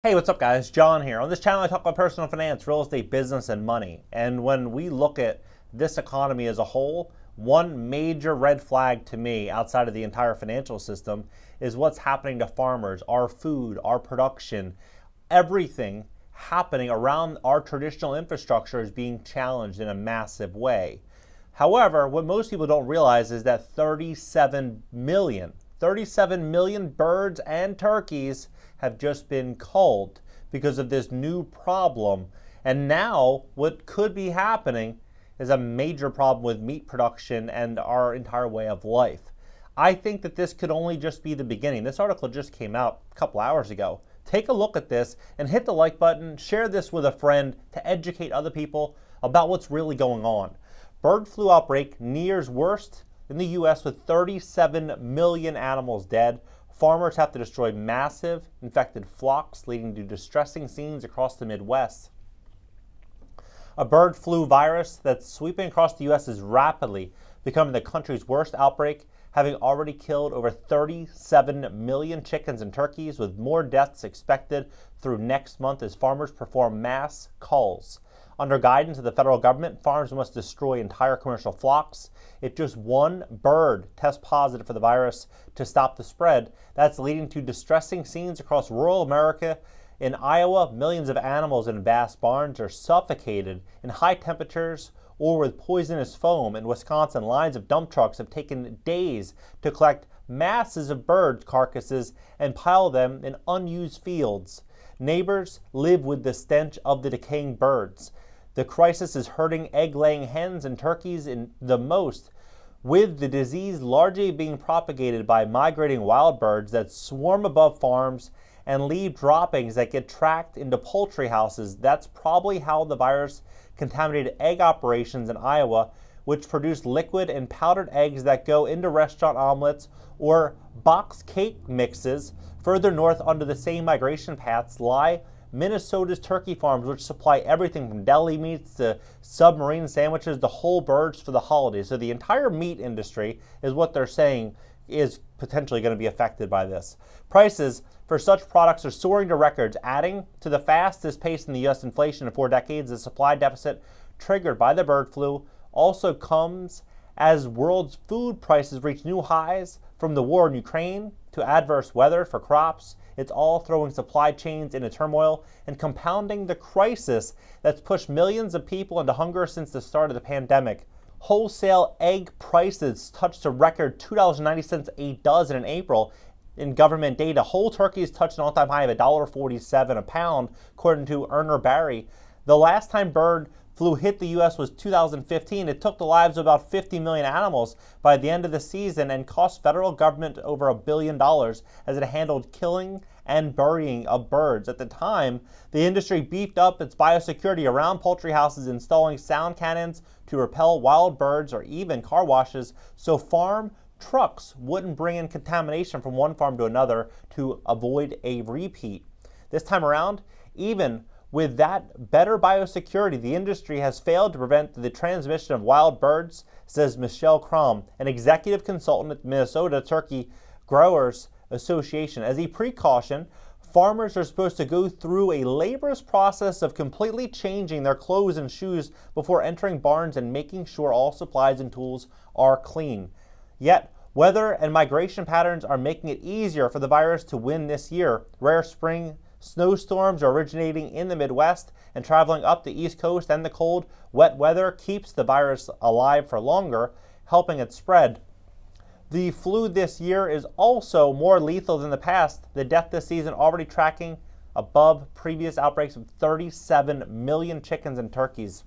Hey, what's up guys? John here. On this channel I talk about personal finance, real estate, business, and money. And when we look at this economy as a whole, one major red flag to me outside of the entire financial system is what's happening to farmers, our food, our production, everything happening around our traditional infrastructure is being challenged in a massive way. However, what most people don't realize is that 37 million birds and turkeys have just been culled because of this new problem. And now what could be happening is a major problem with meat production and our entire way of life. I think that this could only just be the beginning. This article just came out a couple hours ago. Take a look at this and hit the like button, share this with a friend to educate other people about what's really going on. Bird flu outbreak nears worst in the US with 37 million animals dead. Farmers have to destroy massive infected flocks, leading to distressing scenes across the Midwest. A bird flu virus that's sweeping across the U.S. is rapidly becoming the country's worst outbreak, having already killed over 37 million chickens and turkeys, with more deaths expected through next month as farmers perform mass culls. Under guidance of the federal government, farms must destroy entire commercial flocks. If just one bird tests positive for the virus to stop the spread, that's leading to distressing scenes across rural America. In Iowa, millions of animals in vast barns are suffocated in high temperatures or with poisonous foam. In Wisconsin, lines of dump trucks have taken days to collect masses of bird carcasses and pile them in unused fields. Neighbors live with the stench of the decaying birds. The crisis is hurting egg-laying hens and turkeys in the most, with the disease largely being propagated by migrating wild birds that swarm above farms and leave droppings that get tracked into poultry houses. That's probably how the virus contaminated egg operations in Iowa, which produce liquid and powdered eggs that go into restaurant omelets or box cake mixes. Further north, under the same migration paths, lie Minnesota's turkey farms, which supply everything from deli meats to submarine sandwiches to whole birds for the holidays. So the entire meat industry is what they're saying is potentially going to be affected by this. Prices for such products are soaring to records, adding to the fastest pace in the U.S. inflation in 4 decades. The supply deficit triggered by the bird flu also comes as world's food prices reach new highs, from the war in Ukraine to adverse weather for crops. It's all throwing supply chains into turmoil and compounding the crisis that's pushed millions of people into hunger since the start of the pandemic. Wholesale egg prices touched a record $2.90 a dozen in April. In government data, whole turkeys touched an all-time high of $1.47 a pound, according to Erner Barry. The last time bird flu hit the U.S. was 2015. It took the lives of about 50 million animals by the end of the season and cost federal government over $1 billion as it handled killing and burying of birds. At the time, the industry beefed up its biosecurity around poultry houses, installing sound cannons to repel wild birds or even car washes so farm trucks wouldn't bring in contamination from one farm to another to avoid a repeat. This time around, even with that better biosecurity, the industry has failed to prevent the transmission of wild birds, says Michelle Crum, an executive consultant at the Minnesota Turkey Growers Association. As a precaution, farmers are supposed to go through a laborious process of completely changing their clothes and shoes before entering barns and making sure all supplies and tools are clean. Yet, weather and migration patterns are making it easier for the virus to win this year. Rare spring snowstorms are originating in the Midwest and traveling up the East Coast, and the cold, wet weather keeps the virus alive for longer, helping it spread. The flu this year is also more lethal than the past. The death this season already tracking above previous outbreaks of 37 million chickens and turkeys.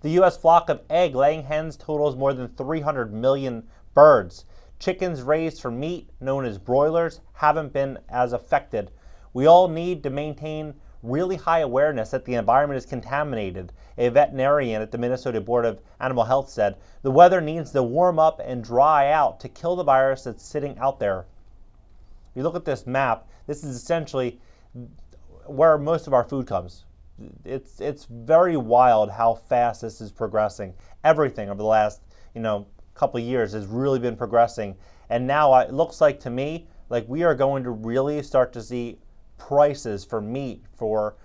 The U.S. flock of egg-laying hens totals more than 300 million birds. Chickens raised for meat, known as broilers, haven't been as affected. We all need to maintain really high awareness that the environment is contaminated. A veterinarian at the Minnesota Board of Animal Health said, "The weather needs to warm up and dry out to kill the virus that's sitting out there." You look at this map, this is essentially where most of our food comes. It's very wild how fast this is progressing. Everything over the last, couple of years has really been progressing. And now it looks like to me, like we are going to really start to see prices for meat, for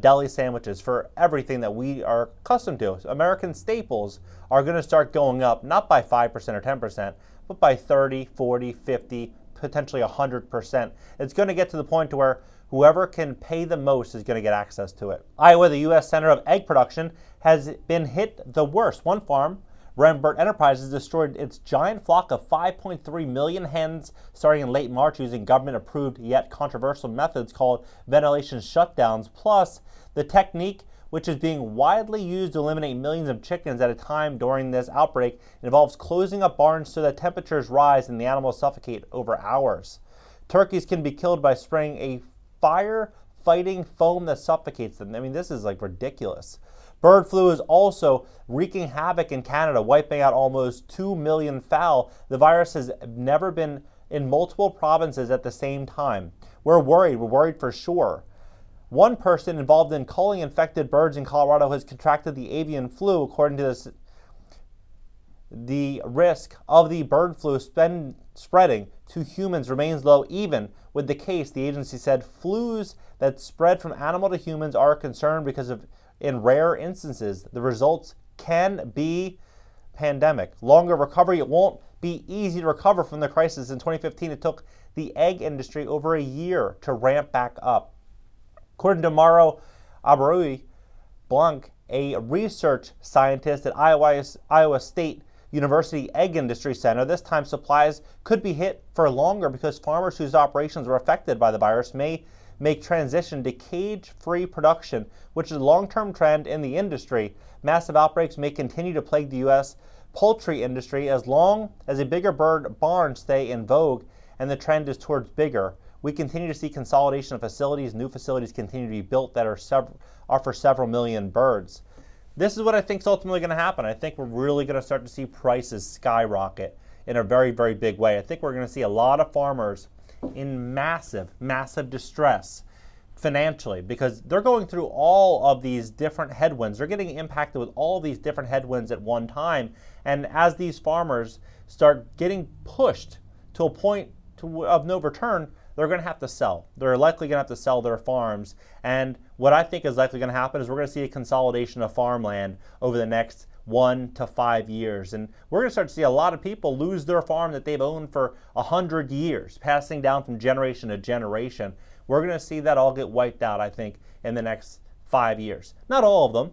deli sandwiches, for everything that we are accustomed to. So American staples are going to start going up, not by 5% or 10%, but by 30, 40, 50, potentially 100%. It's going to get to the point to where whoever can pay the most is going to get access to it. Iowa, the U.S. center of egg production, has been hit the worst. One farm, Rembert Enterprises, destroyed its giant flock of 5.3 million hens starting in late March using government-approved yet controversial methods called ventilation shutdowns. Plus, the technique, which is being widely used to eliminate millions of chickens at a time during this outbreak, involves closing up barns so that temperatures rise and the animals suffocate over hours. Turkeys can be killed by spraying a fire-fighting foam that suffocates them. I mean, this is like ridiculous. Bird flu is also wreaking havoc in Canada, wiping out almost 2 million fowl. The virus has never been in multiple provinces at the same time. We're worried for sure. One person involved in culling infected birds in Colorado has contracted the avian flu. According to this, the risk of the bird flu spreading to humans remains low. Even with the case, the agency said flus that spread from animal to humans are a concern because of, in rare instances, the results can be pandemic. Longer recovery. It won't be easy to recover from the crisis. In 2015, it took the egg industry over a year to ramp back up. According to Mauro Abreu Blanc, a research scientist at Iowa State University Egg Industry Center, this time supplies could be hit for longer because farmers whose operations were affected by the virus may make transition to cage-free production, which is a long-term trend in the industry. Massive outbreaks may continue to plague the U.S. poultry industry as long as a bigger bird barns stay in vogue and the trend is towards bigger. We continue to see consolidation of facilities. New facilities continue to be built that are for several million birds. This is what I think is ultimately going to happen. I think we're really going to start to see prices skyrocket in a very, very big way. I think we're going to see a lot of farmers in massive, massive distress financially because they're going through all of these different headwinds. They're getting impacted with all these different headwinds at one time. And as these farmers start getting pushed to a point of no return, they're going to have to sell. They're likely going to have to sell their farms. And what I think is likely going to happen is we're going to see a consolidation of farmland over the next 1 to 5 years. And we're going to start to see a lot of people lose their farm that they've owned for 100 years, passing down from generation to generation. We're going to see that all get wiped out, I think, in the next 5 years. Not all of them,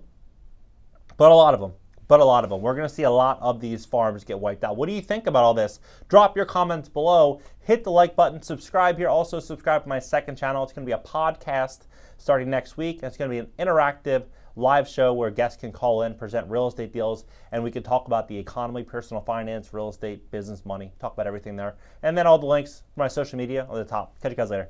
but a lot of them. We're going to see a lot of these farms get wiped out. What do you think about all this? Drop your comments below. Hit the like button. Subscribe here. Also subscribe to my second channel. It's going to be a podcast starting next week. It's going to be an interactive live show where guests can call in, present real estate deals, and we can talk about the economy, personal finance, real estate, business, money, talk about everything there. And then all the links for my social media on the top. Catch you guys later.